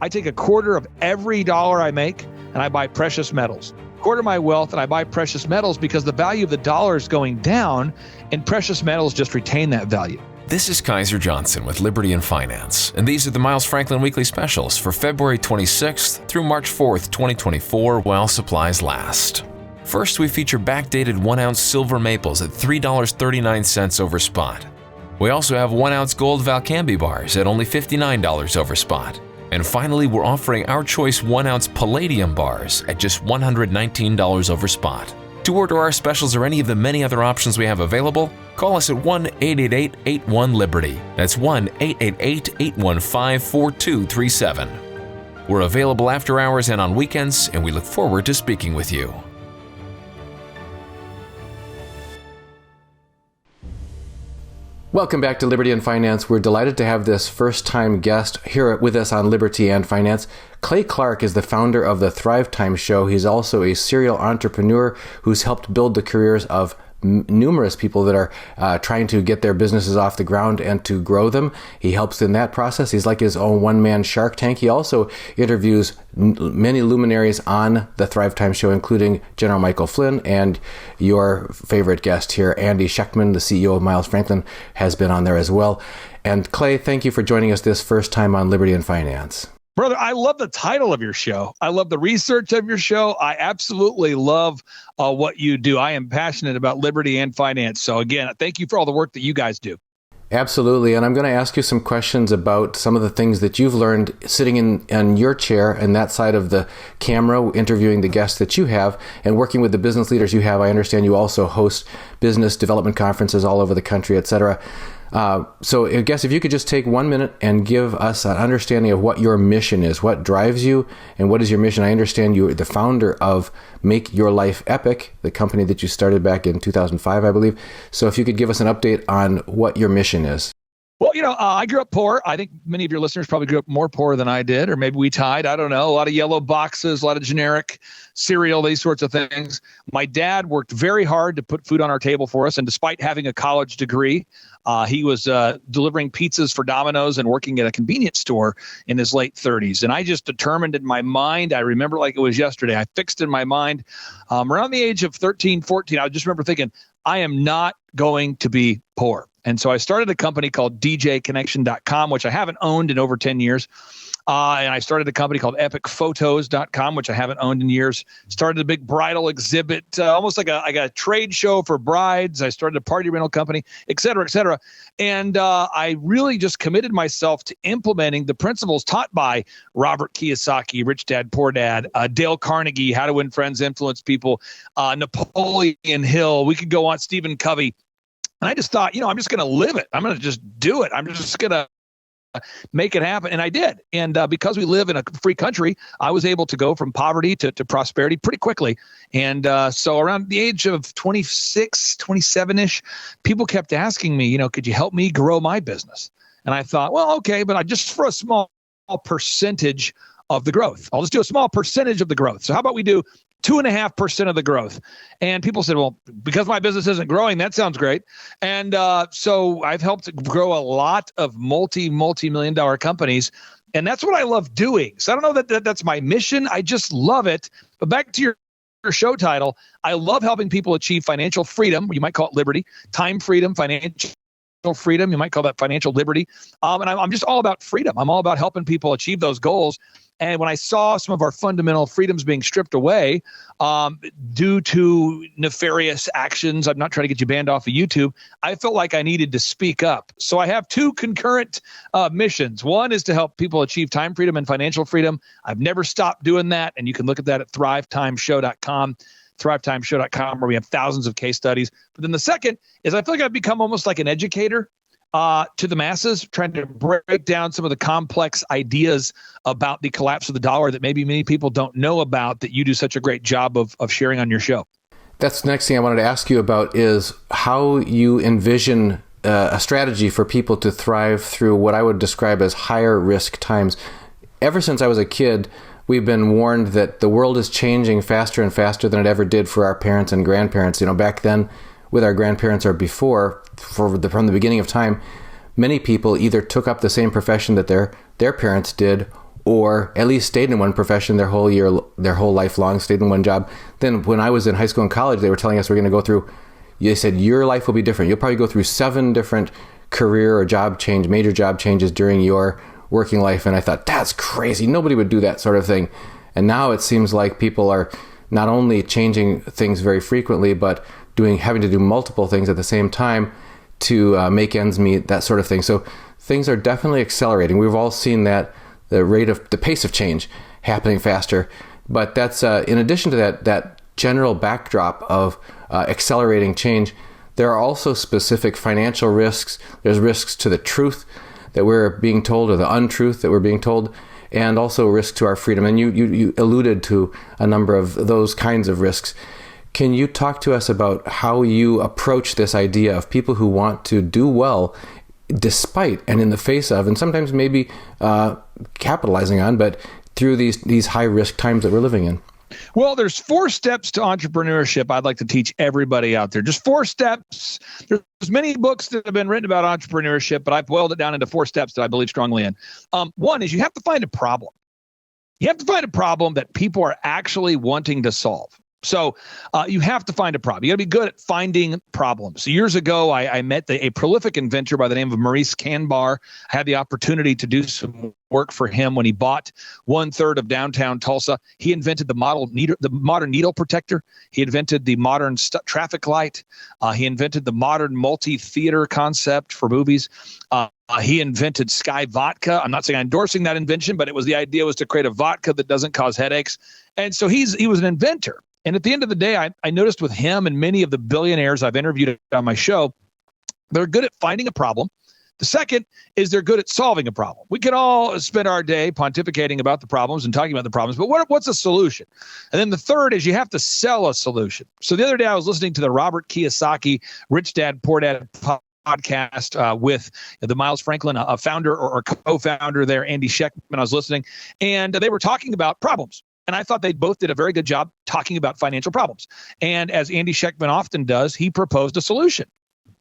I take a quarter of every dollar I make and I buy precious metals. Quarter of my wealth and I buy precious metals because the value of the dollar is going down and precious metals just retain that value. This is Kaiser Johnson with Liberty and Finance, and these are the Miles Franklin Weekly Specials for February 26th through March 4th, 2024, while supplies last. First, we feature backdated 1-ounce silver maples at $3.39 over spot. We also have 1-ounce Gold Valcambi bars at only $59 over spot. And finally, we're offering our choice 1-ounce Palladium bars at just $119 over spot. To order our specials or any of the many other options we have available, call us at 1-888-81-LIBERTY. That's 1-888-815-4237. We're available after hours and on weekends, and we look forward to speaking with you. Welcome back to Liberty and Finance. We're delighted to have this first-time guest here with us on Liberty and Finance. Clay Clark is the founder of the Thrive Time Show. He's also a serial entrepreneur who's helped build the careers of numerous people that are trying to get their businesses off the ground and to grow them. He helps in that process. He's like his own one-man Shark Tank. He also interviews many luminaries on the Thrive Time Show, including General Michael Flynn, and your favorite guest here, Andy Schechtman, the CEO of Miles Franklin, has been on there as well. And Clay, thank you for joining us this first time on Liberty and Finance. Brother, I love the title of your show. I love the research of your show. I absolutely love what you do. I am passionate about liberty and finance. So again, thank you for all the work that you guys do. Absolutely. And I'm going to ask you some questions about some of the things that you've learned sitting in your chair and that side of the camera, interviewing the guests that you have and working with the business leaders you have. I understand you also host business development conferences all over the country, et cetera. So I guess if you could just take 1 minute and give us an understanding of what your mission is, what drives you, and what is your mission? I understand you're the founder of Make Your Life Epic, the company that you started back in 2005, I believe. So if you could give us an update on what your mission is. Well, I grew up poor. I think many of your listeners probably grew up more poor than I did, or maybe we tied. I don't know. A lot of yellow boxes, a lot of generic cereal, these sorts of things. My dad worked very hard to put food on our table for us. And despite having a college degree, he was delivering pizzas for Domino's and working at a convenience store in his late 30s. And I just determined in my mind, I remember like it was yesterday, I fixed in my mind around the age of 13, 14, I just remember thinking, I am not going to be poor. And so I started a company called djconnection.com, which I haven't owned in over 10 years. And I started a company called epicphotos.com, which I haven't owned in years. Started a big bridal exhibit, almost like a trade show for brides. I started a party rental company, et cetera, et cetera. And I really just committed myself to implementing the principles taught by Robert Kiyosaki, Rich Dad, Poor Dad, Dale Carnegie, How to Win Friends, Influence People, Napoleon Hill. We could go on, Stephen Covey. And I just thought, I'm just going to live it. I'm going to just do it. I'm just going to make it happen. And I did. And because we live in a free country, I was able to go from poverty to prosperity pretty quickly. And so around the age of 26, 27-ish, people kept asking me, could you help me grow my business? And I thought, well, okay, but just for a small percentage of the growth. I'll just do a small percentage of the growth. So how about we do 2.5% of the growth? And people said, well, because my business isn't growing, that sounds great. And so I've helped grow a lot of multi-million dollar companies. And that's what I love doing. So I don't know that that's my mission. I just love it. But back to your show title, I love helping people achieve financial freedom. You might call it liberty, time freedom, financial freedom. You might call that financial liberty. And I'm just all about freedom. I'm all about helping people achieve those goals. And when I saw some of our fundamental freedoms being stripped away due to nefarious actions, I'm not trying to get you banned off of YouTube, I felt like I needed to speak up. So I have two concurrent missions. One is to help people achieve time freedom and financial freedom. I've never stopped doing that. And you can look at that at thrivetimeshow.com, thrivetimeshow.com, where we have thousands of case studies. But then the second is I feel like I've become almost like an educator to the masses, trying to break down some of the complex ideas about the collapse of the dollar that maybe many people don't know about, that you do such a great job of sharing on your show. That's the next thing I wanted to ask you about, is how you envision a strategy for people to thrive through what I would describe as higher risk times. Ever since I was a kid, we've been warned that the world is changing faster and faster than it ever did for our parents and grandparents. Back then, with our grandparents or before, from the beginning of time, many people either took up the same profession that their parents did, or at least stayed in one profession their whole life long, stayed in one job. Then when I was in high school and college, they were telling us we're going to go through, they said, your life will be different. You'll probably go through 7 different career or major job changes during your working life. And I thought, that's crazy. Nobody would do that sort of thing. And now it seems like people are not only changing things very frequently, but having to do multiple things at the same time to make ends meet, that sort of thing. So things are definitely accelerating. We've all seen that the pace of change happening faster. But that's in addition to that general backdrop of accelerating change, there are also specific financial risks. There's risks to the truth that we're being told, or the untruth that we're being told, and also risk to our freedom. And you alluded to a number of those kinds of risks. Can you talk to us about how you approach this idea of people who want to do well despite and in the face of, and sometimes maybe capitalizing on, but through these high risk times that we're living in? Well, there's 4 steps to entrepreneurship I'd like to teach everybody out there. Just 4 steps. There's many books that have been written about entrepreneurship, but I've boiled it down into 4 steps that I believe strongly in. One is you have to find a problem. You have to find a problem that people are actually wanting to solve. So you have to find a problem. You got to be good at finding problems. So years ago, I met a prolific inventor by the name of Maurice Kanbar. I had the opportunity to do some work for him when he bought 1/3 of downtown Tulsa. He invented the modern needle protector. He invented the modern traffic light. He invented the modern multi-theater concept for movies. He invented Sky Vodka. I'm not saying I'm endorsing that invention, but the idea was to create a vodka that doesn't cause headaches. And so he was an inventor. And at the end of the day, I noticed with him and many of the billionaires I've interviewed on my show, they're good at finding a problem. The second is they're good at solving a problem. We can all spend our day pontificating about the problems and talking about the problems, but what's a solution? And then the third is you have to sell a solution. So the other day I was listening to the Robert Kiyosaki Rich Dad Poor Dad podcast with the Miles Franklin, a founder or co-founder there, Andy Sheckman. I was listening, and they were talking about problems. And I thought they both did a very good job talking about financial problems. And as Andy Sheckman often does, he proposed a solution.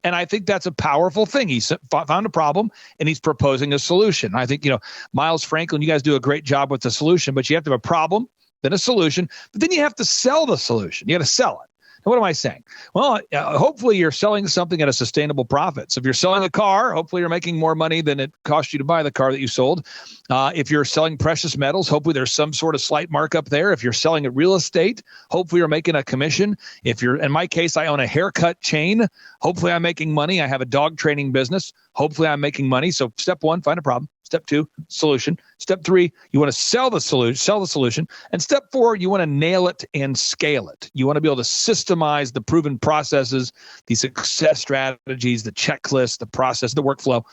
And I think that's a powerful thing. He found a problem and he's proposing a solution. I think, Miles Franklin, you guys do a great job with the solution, but you have to have a problem, then a solution, but then you have to sell the solution. You got to sell it. And what am I saying? Well, hopefully you're selling something at a sustainable profit. So if you're selling a car, hopefully you're making more money than it cost you to buy the car that you sold. If you're selling precious metals, hopefully there's some sort of slight markup there. If you're selling a real estate, hopefully you're making a commission. In my case, I own a haircut chain. Hopefully I'm making money. I have a dog training business. Hopefully I'm making money. So step 1, find a problem. Step 2, solution. Step 3, you want to sell the solution. And step 4, you want to nail it and scale it. You want to be able to systemize the proven processes, the success strategies, the checklist, the process, the workflow.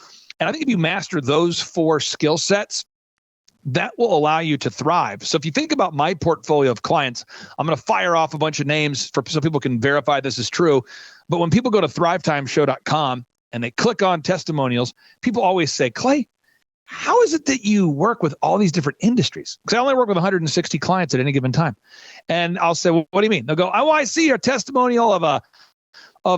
And I think if you master those 4 skill sets, that will allow you to thrive. So if you think about my portfolio of clients, I'm going to fire off a bunch of names so people can verify this is true. But when people go to thrivetimeshow.com and they click on testimonials, people always say, Clay, how is it that you work with all these different industries? Because I only work with 160 clients at any given time. And I'll say, well, what do you mean? They'll go, oh, I see a testimonial of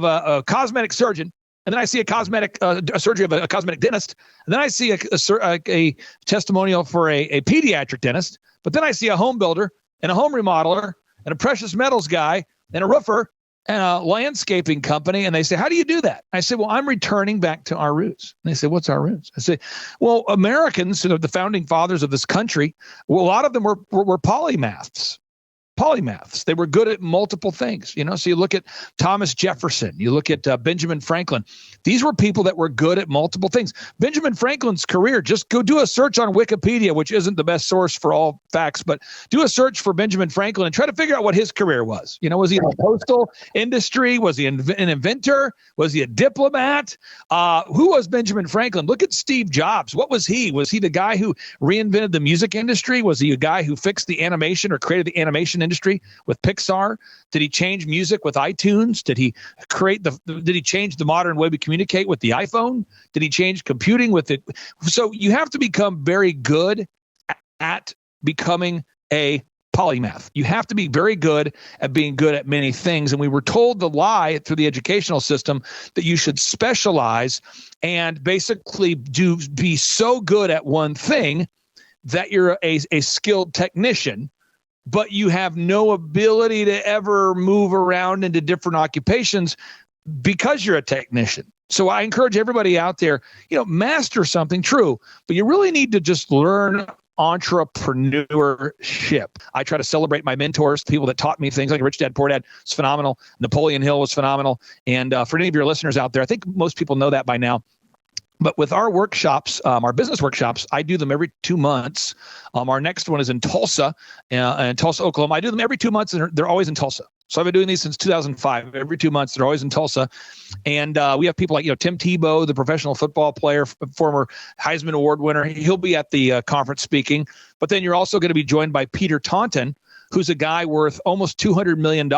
a cosmetic surgeon. And then I see a surgery of a cosmetic dentist. And then I see a testimonial for a pediatric dentist. But then I see a home builder and a home remodeler and a precious metals guy and a roofer and a landscaping company. And they say, how do you do that? I say, well, I'm returning back to our roots. And they say, what's our roots? I say, well, Americans, the founding fathers of this country, a lot of them were polymaths. They were good at multiple things, So you look at Thomas Jefferson, you look at Benjamin Franklin. These were people that were good at multiple things. Benjamin Franklin's career, just go do a search on Wikipedia, which isn't the best source for all facts, but do a search for Benjamin Franklin and try to figure out what his career was. Was he in the postal industry? Was he an inventor? Was he a diplomat? Who was Benjamin Franklin? Look at Steve Jobs. What was he? Was he the guy who reinvented the music industry? Was he a guy who fixed the animation or created the animation industry with Pixar? Did he change music with iTunes? Did he change the modern way we communicate with the iPhone? Did he change computing with it? So you have to become very good at becoming a polymath. You have to be very good at being good at many things. And we were told the lie through the educational system that you should specialize and basically be so good at one thing that you're a skilled technician, but you have no ability to ever move around into different occupations because you're a technician. So I encourage everybody out there, master something, true, but you really need to just learn entrepreneurship. I try to celebrate my mentors, people that taught me things like Rich Dad, Poor Dad. It's phenomenal. Napoleon Hill was phenomenal. And for any of your listeners out there, I think most people know that by now. But with our workshops, our business workshops, I do them every 2 months. Our next one is in Tulsa, Oklahoma. I do them every 2 months, and they're always in Tulsa. So I've been doing these since 2005. Every 2 months, they're always in Tulsa. And we have people like, Tim Tebow, the professional football player, former Heisman Award winner. He'll be at the conference speaking. But then you're also going to be joined by Peter Taunton, who's a guy worth almost $200 million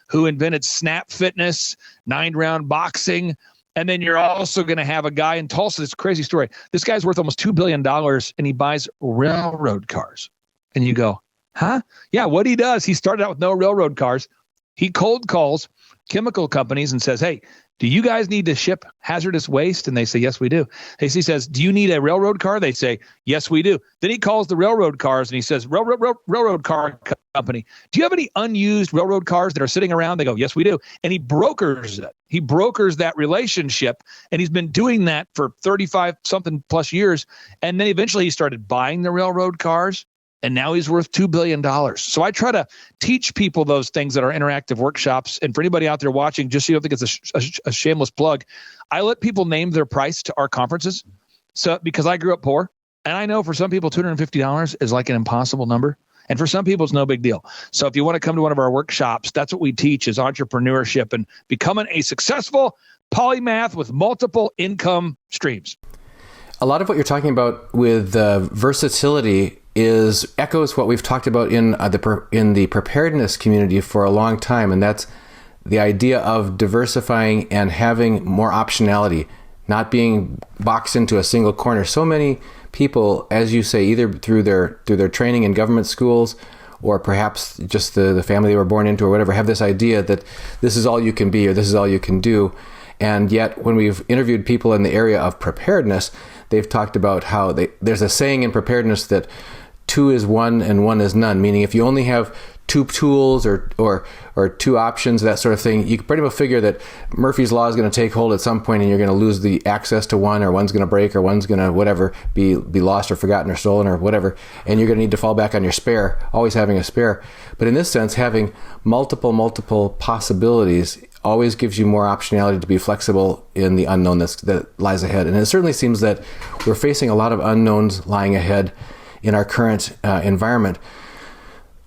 who invented Snap Fitness, 9-round boxing. And then you're also going to have a guy in Tulsa. It's a crazy story. This guy's worth almost $2 billion, and he buys railroad cars. And you go, huh? Yeah, what he does, he started out with no railroad cars. He cold calls chemical companies and says, hey, do you guys need to ship hazardous waste? And they say, yes, we do. He says, do you need a railroad car? They say, yes, we do. Then he calls the railroad cars and he says, railroad car company, do you have any unused railroad cars that are sitting around? They go, yes, we do. And he brokers it. He brokers that relationship. And he's been doing that for 35 something plus years. And then eventually he started buying the railroad cars. And now he's worth $2 billion. So I try to teach people those things at our interactive workshops. And for anybody out there watching, just so you don't think it's a shameless plug, I let people name their price to our conferences. So because I grew up poor, and I know for some people, $250 is like an impossible number. And for some people, it's no big deal. So if you want to come to one of our workshops, that's what we teach is entrepreneurship and becoming a successful polymath with multiple income streams. A lot of what you're talking about with versatility echoes what we've talked about in the preparedness community for a long time, and that's the idea of diversifying and having more optionality, not being boxed into a single corner. So many people, as you say, either through their training in government schools or perhaps just the family they were born into or whatever, have this idea that this is all you can be or this is all you can do. And yet, when we've interviewed people in the area of preparedness, they've talked about how there's a saying in preparedness that 2 is 1 and 1 is none, meaning if you only have 2 tools or 2 options, that sort of thing, you can pretty much figure that Murphy's Law is going to take hold at some point and you're going to lose the access to one, or one's going to break, or one's going to whatever, be lost or forgotten or stolen or whatever, and you're going to need to fall back on your spare, always having a spare. But in this sense, having multiple possibilities always gives you more optionality to be flexible in the unknown that lies ahead. And it certainly seems that we're facing a lot of unknowns lying ahead in our current environment.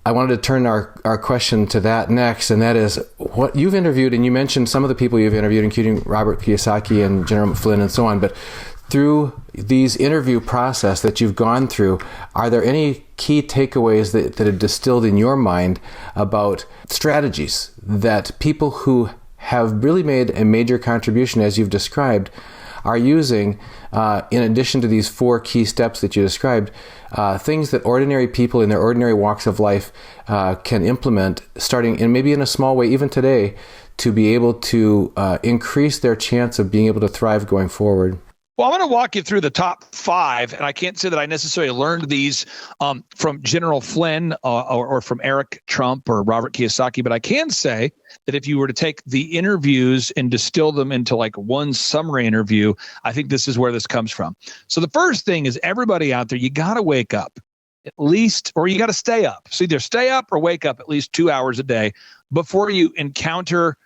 I wanted to turn our question to that next, and that is what you've interviewed, and you mentioned some of the people you've interviewed, including Robert Kiyosaki and General Flynn and so on, but through these interview process that you've gone through, are there any key takeaways that are distilled in your mind about strategies that people who have really made a major contribution, as you've described, are using, in addition to these 4 key steps that you described, things that ordinary people in their ordinary walks of life can implement, starting in maybe in a small way, even today, to be able to increase their chance of being able to thrive going forward? Well, I'm going to walk you through the top 5, and I can't say that I necessarily learned these from General Flynn or from Eric Trump or Robert Kiyosaki, but I can say that if you were to take the interviews and distill them into like one summary interview, I think this is where this comes from. So the first thing is everybody out there, you got to wake up at least, or you got to stay up. So either stay up or wake up at least 2 hours a day before you encounter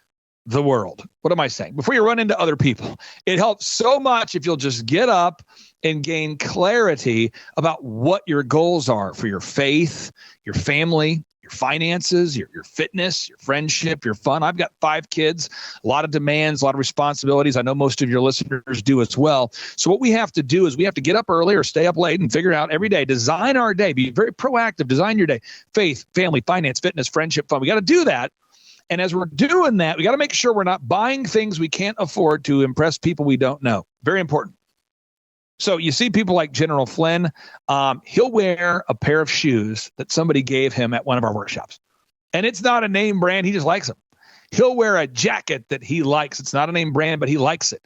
the world. What am I saying? Before you run into other people. It helps so much if you'll just get up and gain clarity about what your goals are for your faith, your family, your finances, your fitness, your friendship, your fun. I've got 5 kids, a lot of demands, a lot of responsibilities. I know most of your listeners do as well. So what we have to do is we have to get up early or stay up late and figure out every day, design our day, be very proactive, design your day, faith, family, finance, fitness, friendship, fun. We got to do that. And as we're doing that, we got to make sure we're not buying things we can't afford to impress people we don't know. Very important. So you see people like General Flynn, he'll wear a pair of shoes that somebody gave him at one of our workshops. And it's not a name brand. He just likes them. He'll wear a jacket that he likes. It's not a name brand, but he likes it.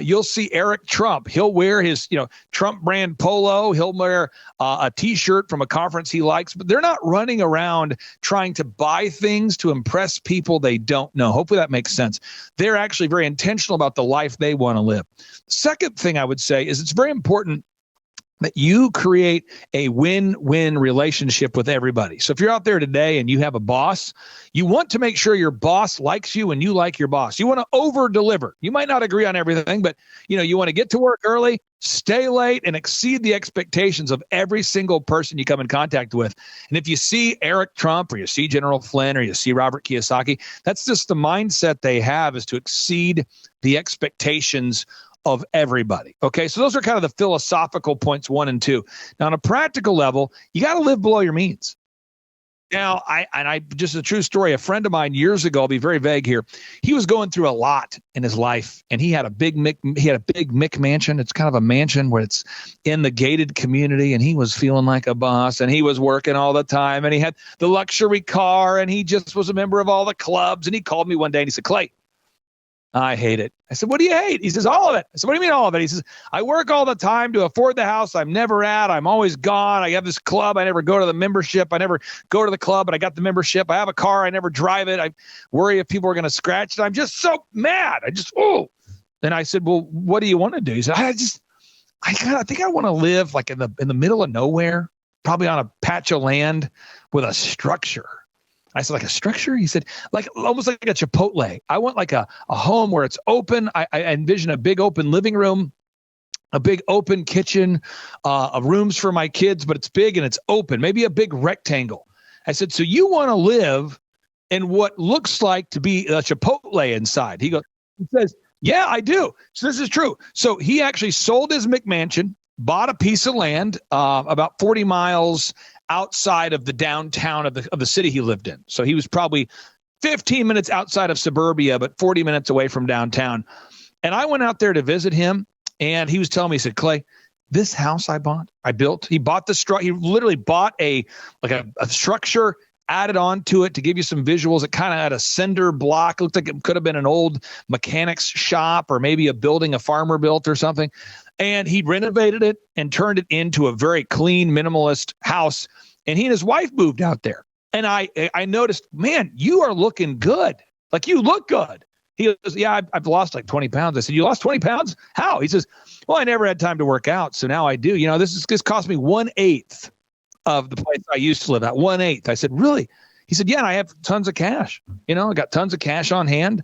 You'll see Eric Trump. He'll wear his, Trump brand polo. He'll wear a T-shirt from a conference he likes. But they're not running around trying to buy things to impress people they don't know. Hopefully that makes sense. They're actually very intentional about the life they want to live. Second thing I would say is it's very important that you create a win-win relationship with everybody. So if you're out there today and you have a boss, you want to make sure your boss likes you and you like your boss. You want to over-deliver. You might not agree on everything, but you want to get to work early, stay late, and exceed the expectations of every single person you come in contact with. And if you see Eric Trump or you see General Flynn or you see Robert Kiyosaki, that's just the mindset they have, is to exceed the expectations of everybody. Okay, so those are kind of the philosophical points 1 and 2. Now, on a practical level, you got to live below your means. Now, I just a true story. A friend of mine years ago, I'll be very vague here. He was going through a lot in his life, and he had a big Mick mansion. It's kind of a mansion where it's in the gated community, and he was feeling like a boss, and he was working all the time, and he had the luxury car, and he just was a member of all the clubs. And he called me one day and he said, "Clay, I hate it." I said, "What do you hate?" He says, "All of it." I said, "What do you mean all of it?" He says, "I work all the time to afford the house I'm never at. I'm always gone. I have this club. I never go to the membership. I never go to the club, but I got the membership. I have a car. I never drive it. I worry if people are going to scratch it. I'm just so mad. Then I said, "Well, what do you want to do?" He said, I think I want to live like in the middle of nowhere, probably on a patch of land with a structure." I said, "Like a structure?" He said, "Like almost like a Chipotle. I want like a home where it's open. I envision a big open living room, a big open kitchen, of rooms for my kids, but it's big and it's open, maybe a big rectangle." I said, "So you want to live in what looks like to be a Chipotle inside?" He says, "Yeah, I do." So this is true. So he actually sold his McMansion, bought a piece of land about 40 miles outside of the downtown of the city he lived in. So he was probably 15 minutes outside of suburbia, but 40 minutes away from downtown. And I went out there to visit him, and he was telling me, he said, "Clay, this house I built, he bought he literally bought a structure, added on to it to give you some visuals. It kind of had a cinder block. It looked like it could have been an old mechanic's shop or maybe a building a farmer built or something. And he renovated it and turned it into a very clean, minimalist house. And he and his wife moved out there. And I noticed, man, you are looking good. Like, you look good. He goes, "Yeah, I've lost like 20 pounds. I said, "You lost 20 pounds? How?" He says, "Well, I never had time to work out. So now I do. This cost me 1/8 of the place I used to live at. 1/8. I said, "Really?" He said, "Yeah, and I have tons of cash. I got tons of cash on hand.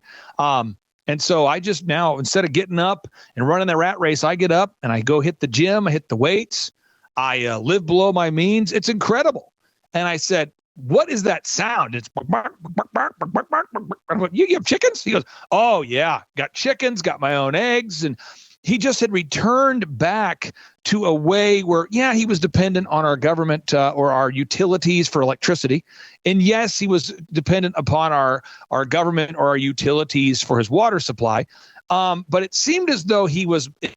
And so I just now, instead of getting up and running the rat race, I get up and I go hit the gym. I hit the weights. I live below my means. It's incredible." And I said, "What is that sound?" It's bark, bark, bark, bark, bark, bark, bark, bark. You have chickens?" He goes, "Oh yeah, got chickens, got my own eggs." And he just had returned back to a way where, yeah, he was dependent on our government or our utilities for electricity. And yes, he was dependent upon our government or our utilities for his water supply. But it seemed as though he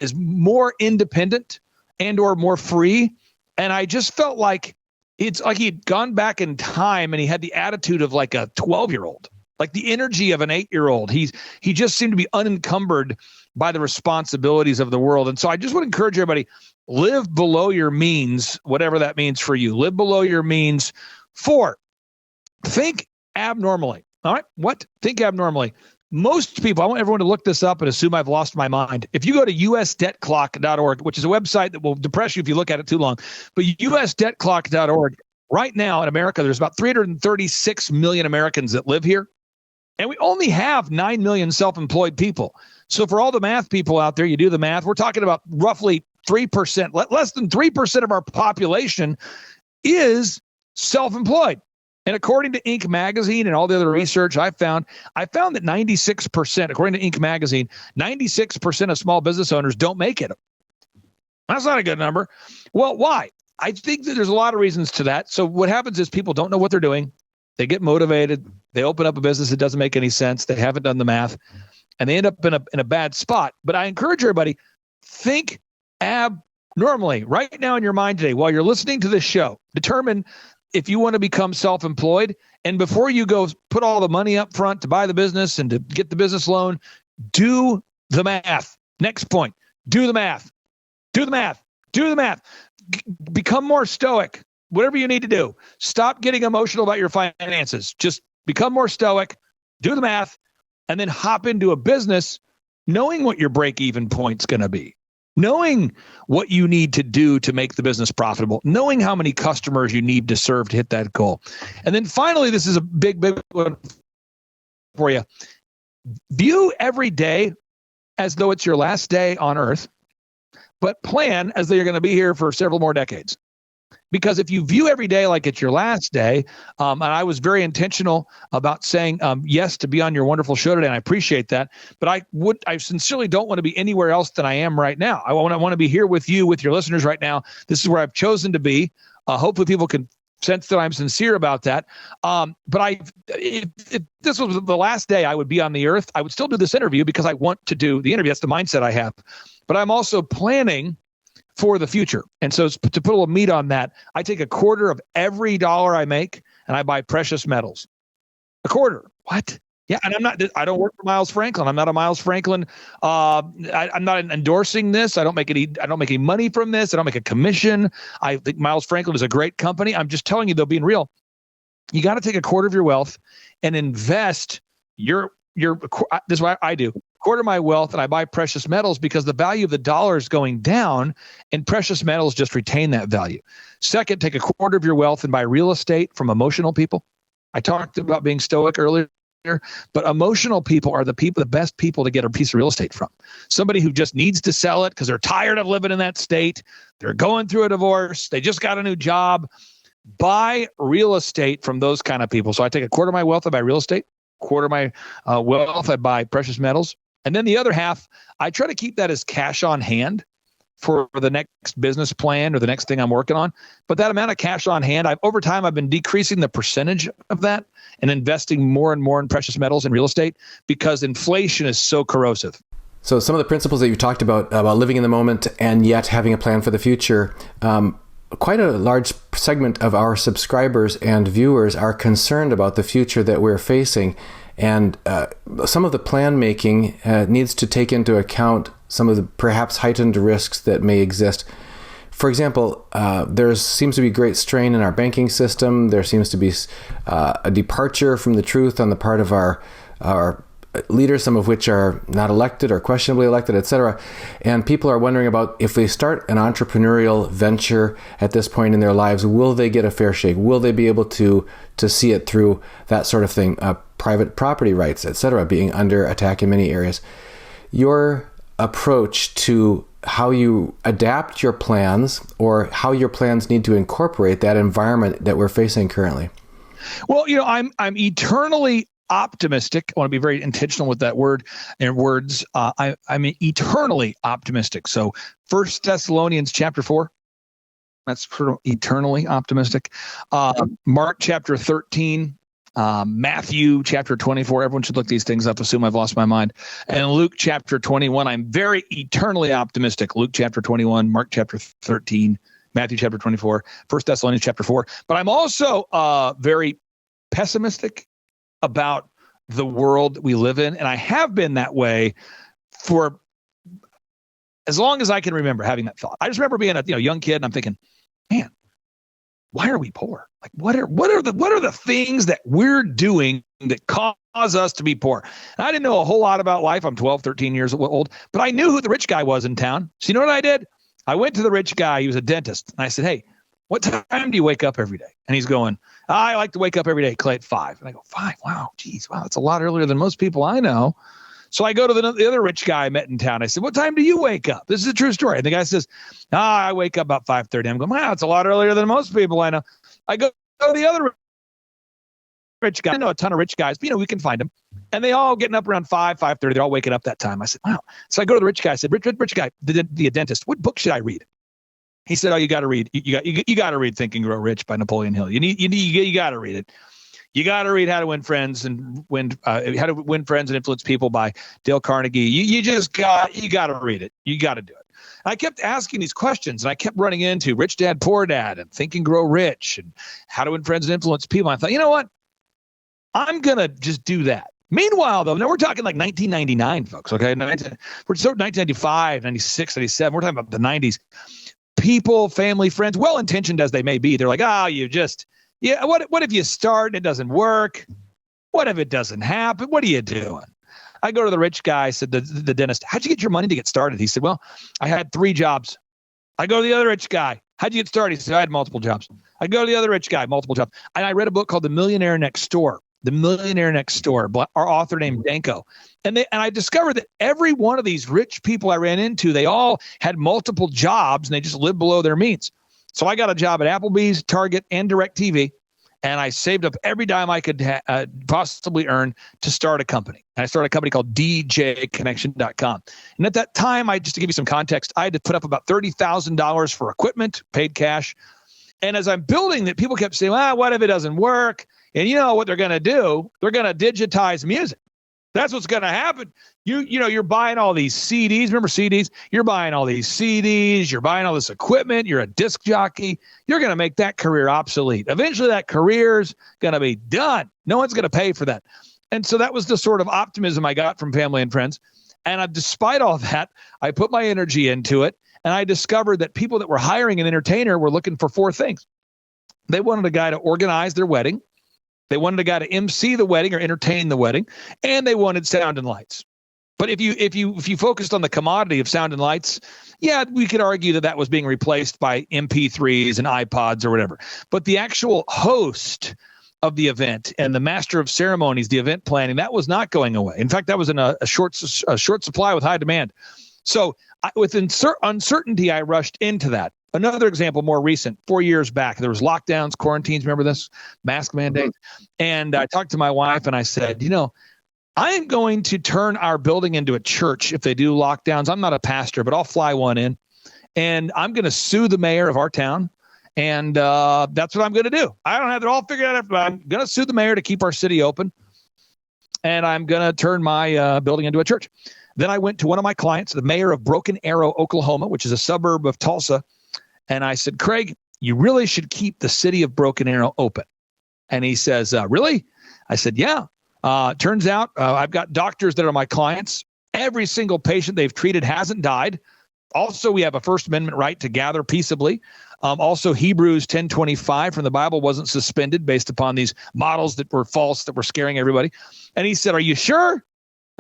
is more independent and or more free. And I just felt like it's like he'd gone back in time and he had the attitude of like a 12-year-old, like the energy of an 8-year-old. He just seemed to be unencumbered by the responsibilities of the world. And so I just would encourage everybody, live below your means, whatever that means for you. Live below your means. 4, think abnormally. All right. What? Think abnormally. Most people, I want everyone to look this up and assume I've lost my mind. If you go to usdebtclock.org, which is a website that will depress you if you look at it too long, but usdebtclock.org, right now in America, there's about 336 million Americans that live here. And we only have 9 million self-employed people. So for all the math people out there, you do the math, we're talking about roughly 3%, less than 3% of our population is self-employed. And according to Inc. magazine and all the other research I found that 96%, according to Inc. magazine, 96% of small business owners don't make it. That's not a good number. Well, why? I think that there's a lot of reasons to that. So what happens is people don't know what they're doing. They get motivated. They open up a business that doesn't make any sense. They haven't done the math, and they end up in a bad spot. But I encourage everybody, think abnormally right now in your mind today while you're listening to this show. Determine if you want to become self-employed, and before you go put all the money up front to buy the business and to get the business loan, do the math. Next point, do the math. Do the math. Do the math. Become more stoic. Whatever you need to do. Stop getting emotional about your finances. Just become more stoic, do the math, and then hop into a business knowing what your break-even point's going to be, knowing what you need to do to make the business profitable, knowing how many customers you need to serve to hit that goal. And then finally, this is a big, big one for you. View every day as though it's your last day on earth, but plan as though you're going to be here for several more decades. Because if you view every day like it's your last day, and I was very intentional about saying yes to be on your wonderful show today, and I appreciate that, but I sincerely don't want to be anywhere else than I am right now. I want to be here with you, with your listeners right now. This is where I've chosen to be. Hopefully people can sense that I'm sincere about that. But if this was the last day I would be on the earth, I would still do this interview because I want to do the interview. That's the mindset I have. But I'm also planning for the future. And so to put a little meat on that, I take a quarter of every dollar I make and I buy precious metals. A quarter. What? Yeah. And I don't work for Miles Franklin. I'm not a Miles Franklin. I'm not endorsing this. I don't make any money from this. I don't make a commission. I think Miles Franklin is a great company. I'm just telling you, though, being real, you got to take a quarter of your wealth and invest this is what I do. Quarter my wealth and I buy precious metals because the value of the dollar is going down and precious metals just retain that value. Second, take a quarter of your wealth and buy real estate from emotional people. I talked about being stoic earlier, but emotional people are the best people to get a piece of real estate from. Somebody who just needs to sell it because they're tired of living in that state. They're going through a divorce. They just got a new job. Buy real estate from those kind of people. So I take a quarter of my wealth and buy real estate. Quarter of my wealth I buy precious metals. And then the other half, I try to keep that as cash on hand for the next business plan or the next thing I'm working on. But that amount of cash on hand, over time, I've been decreasing the percentage of that and investing more and more in precious metals and real estate because inflation is so corrosive. So some of the principles that you talked about living in the moment and yet having a plan for the future, quite a large segment of our subscribers and viewers are concerned about the future that we're facing. And some of the plan making needs to take into account some of the perhaps heightened risks that may exist. For example, there seems to be great strain in our banking system. There seems to be a departure from the truth on the part of our leaders, some of which are not elected or questionably elected, etc. And people are wondering about if they start an entrepreneurial venture at this point in their lives, will they get a fair shake? Will they be able to see it through, that sort of thing? Private property rights, etc., being under attack in many areas. Your approach to how you adapt your plans or how your plans need to incorporate that environment that we're facing currently. Well, I'm eternally optimistic. I want to be very intentional with that word and words. I'm eternally optimistic. So 1 Thessalonians chapter 4, that's eternally optimistic. Mark chapter 13, Matthew chapter 24. Everyone should look these things up. Assume I've lost my mind. And Luke chapter 21. I'm very eternally optimistic. Luke chapter 21, Mark chapter 13, Matthew chapter 24, 1 Thessalonians chapter 4. But I'm also very pessimistic about the world we live in. And I have been that way for as long as I can remember having that thought. I just remember being a young kid and I'm thinking, man, why are we poor? Like what are the things that we're doing that cause us to be poor? And I didn't know a whole lot about life. I'm 12, 13 years old, but I knew who the rich guy was in town. So you know what I did? I went to the rich guy. He was a dentist. And I said, hey, what time do you wake up every day? And he's going, I like to wake up every day, Clay, at 5. And I go, 5? Wow, geez, wow, that's a lot earlier than most people I know. So I go to the other rich guy I met in town. I said, what time do you wake up? This is a true story. And the guy says, I wake up about 5:30. I'm going, wow, it's a lot earlier than most people I know. I go to the other rich guy. I know a ton of rich guys, but we can find them. And they all getting up around 5:30. They're all waking up that time. I said, wow. So I go to the rich guy. I said, rich guy, the dentist, what book should I read? He said, you got to read. You got to read Think and Grow Rich by Napoleon Hill. You got to read it. You got to read How to Win Friends and How to Win Friends and Influence People by Dale Carnegie. You got to read it. You got to do it. I kept asking these questions, and I kept running into Rich Dad, Poor Dad, and Think and Grow Rich, and How to Win Friends and Influence People. I thought, you know what? I'm going to just do that. Meanwhile, though, now we're talking like 1999, folks, okay? We're sort of 1995, 96, 97. We're talking about the 90s. People, family, friends, well-intentioned as they may be, they're like, what if you start and it doesn't work? What if it doesn't happen? What are you doing? I go to the rich guy, said the dentist, how'd you get your money to get started? He said, well, I had 3 jobs. I go to the other rich guy. How'd you get started? He said, I had multiple jobs. I go to the other rich guy, multiple jobs. And I read a book called The Millionaire Next Door. The Millionaire Next Door, our author named Danko. And I discovered that every one of these rich people I ran into, they all had multiple jobs and they just lived below their means. So I got a job at Applebee's, Target, and DirecTV. And I saved up every dime I could possibly earn to start a company. And I started a company called djconnection.com. And at that time, just to give you some context, I had to put up about $30,000 for equipment, paid cash. And as I'm building it, people kept saying, what if it doesn't work? And you know what they're going to do? They're going to digitize music. That's what's going to happen. You're buying all these CDs. Remember CDs? You're buying all these CDs. You're buying all this equipment. You're a disc jockey. You're going to make that career obsolete. Eventually, that career's going to be done. No one's going to pay for that. And so that was the sort of optimism I got from family and friends. And despite all that, I put my energy into it. And I discovered that people that were hiring an entertainer were looking for 4 things. They wanted a guy to organize their wedding. They wanted a guy to MC the wedding or entertain the wedding, and they wanted sound and lights. But if you focused on the commodity of sound and lights, yeah, we could argue that was being replaced by MP3s and iPods or whatever. But the actual host of the event and the master of ceremonies, the event planning, that was not going away. In fact, that was in a short supply with high demand. So with uncertainty, I rushed into that. Another example, more recent, 4 years back, there was lockdowns, quarantines. Remember this? Mask mandates. And I talked to my wife and I said, I am going to turn our building into a church if they do lockdowns. I'm not a pastor, but I'll fly one in. And I'm going to sue the mayor of our town. And that's what I'm going to do. I don't have it all figured out, but I'm going to sue the mayor to keep our city open. And I'm going to turn my building into a church. Then I went to one of my clients, the mayor of Broken Arrow, Oklahoma, which is a suburb of Tulsa. And I said, Craig, you really should keep the city of Broken Arrow open. And he says, really? I said, yeah. Turns out I've got doctors that are my clients. Every single patient they've treated hasn't died. Also, we have a First Amendment right to gather peaceably. Also, Hebrews 10:25 from the Bible wasn't suspended based upon these models that were false, that were scaring everybody. And he said, are you sure?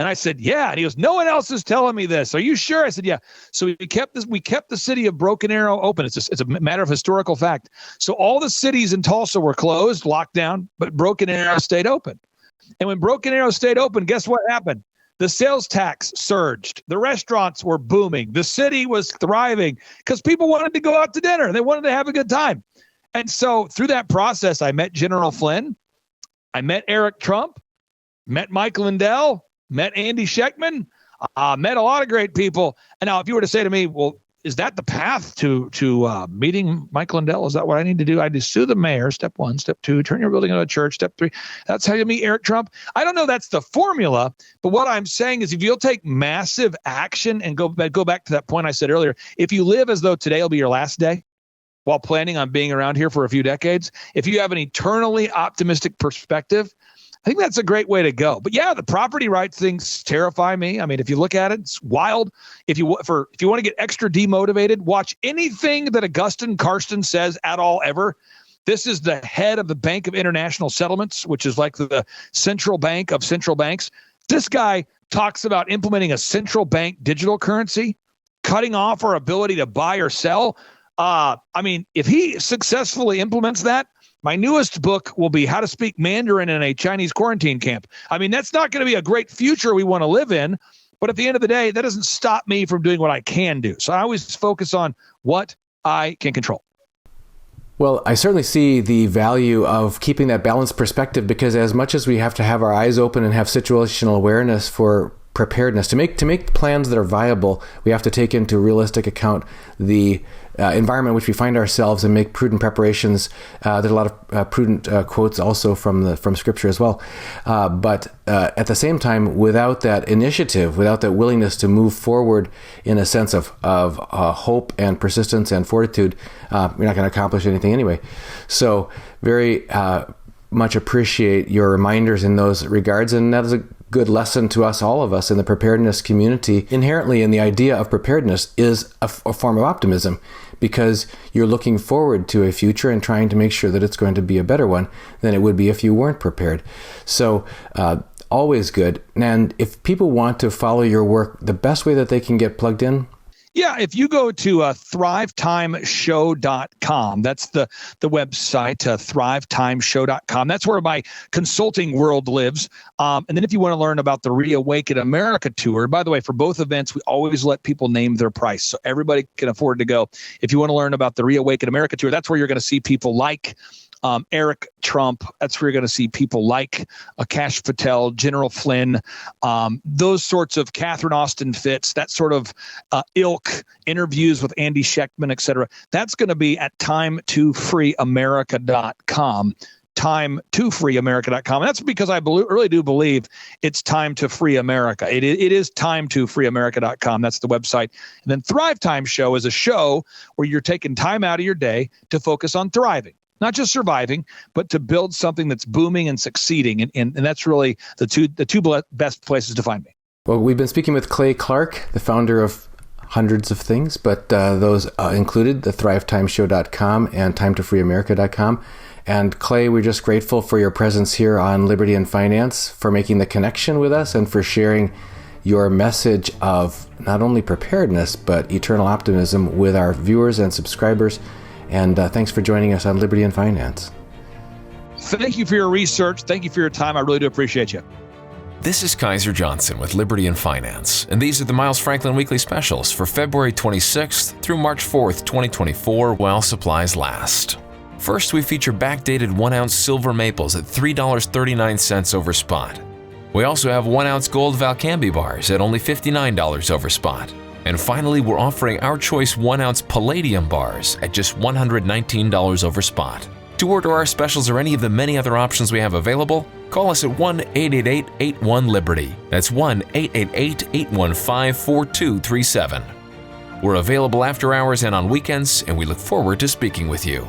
And I said, yeah. And he goes, no one else is telling me this. Are you sure? I said, yeah. So we kept the city of Broken Arrow open. It's a matter of historical fact. So all the cities in Tulsa were closed, locked down, but Broken Arrow stayed open. And when Broken Arrow stayed open, guess what happened? The sales tax surged. The restaurants were booming. The city was thriving because people wanted to go out to dinner. They wanted to have a good time. And so through that process, I met General Flynn. I met Eric Trump, met Mike Lindell, met Andy Schechtman, met a lot of great people. And now if you were to say to me, well, is that the path to meeting Mike Lindell? Is that what I need to do? I just sue the mayor, step 1. Step 2, turn your building into a church. Step 3, that's how you meet Eric Trump. I don't know that's the formula, but what I'm saying is if you'll take massive action and go back to that point I said earlier, if you live as though today will be your last day while planning on being around here for a few decades, if you have an eternally optimistic perspective, I think that's a great way to go. But yeah, the property rights things terrify me. I mean, if you look at it, it's wild. If you want to get extra demotivated, watch anything that Augustin Karsten says at all ever. This is the head of the Bank of International Settlements, which is like the central bank of central banks. This guy talks about implementing a central bank digital currency, cutting off our ability to buy or sell. I mean, if he successfully implements that, my newest book will be How to Speak Mandarin in a Chinese Quarantine Camp. I mean, that's not going to be a great future we want to live in, but at the end of the day, that doesn't stop me from doing what I can do. So I always focus on what I can control. Well, I certainly see the value of keeping that balanced perspective, because as much as we have to have our eyes open and have situational awareness for preparedness, to make plans that are viable, we have to take into realistic account the environment in which we find ourselves and make prudent preparations. There's a lot of prudent quotes also from Scripture as well. But at the same time, without that initiative, without that willingness to move forward in a sense of hope and persistence and fortitude, you're not going to accomplish anything anyway. So very much appreciate your reminders in those regards, and that is a good lesson to us, all of us in the preparedness community. Inherently in the idea of preparedness is a form of optimism, because you're looking forward to a future and trying to make sure that it's going to be a better one than it would be if you weren't prepared. So always good. And if people want to follow your work, the best way that they can get plugged in? Yeah, if you go to thrivetimeshow.com, that's the website, thrivetimeshow.com. That's where my consulting world lives. And then if you want to learn about the Reawaken America tour, by the way, for both events, we always let people name their price, so everybody can afford to go. If you want to learn about the Reawaken America tour, that's where you're going to see people like Eric Trump. That's where you're going to see people like Akash Patel, General Flynn, those sorts of Catherine Austin Fitts, that sort of ilk, interviews with Andy Schechtman, et cetera. That's going to be at time2freeamerica.com. time2freeamerica.com. And that's because I really do believe it's time to free America. It is time2freeamerica.com. That's the website. And then Thrive Time Show is a show where you're taking time out of your day to focus on thriving. Not just surviving, but to build something that's booming and succeeding. And that's really the two best places to find me. Well, we've been speaking with Clay Clark, the founder of hundreds of things, but those included the thrivetimeshow.com and time2freeamerica.com. And Clay, we're just grateful for your presence here on Liberty and Finance, for making the connection with us, and for sharing your message of not only preparedness, but eternal optimism with our viewers and subscribers. And thanks for joining us on Liberty and Finance. Thank you for your research. Thank you for your time. I really do appreciate you. This is Kaiser Johnson with Liberty and Finance, and these are the Miles Franklin Weekly Specials for February 26th through March 4th, 2024, while supplies last. First, we feature backdated 1-ounce silver maples at $3.39 over spot. We also have 1-ounce Gold Valcambi bars at only $59 over spot. And finally, we're offering our choice 1-ounce Palladium bars at just $119 over spot. To order our specials or any of the many other options we have available, call us at 1-888-81-LIBERTY. That's 1-888-815-4237. We're available after hours and on weekends, and we look forward to speaking with you.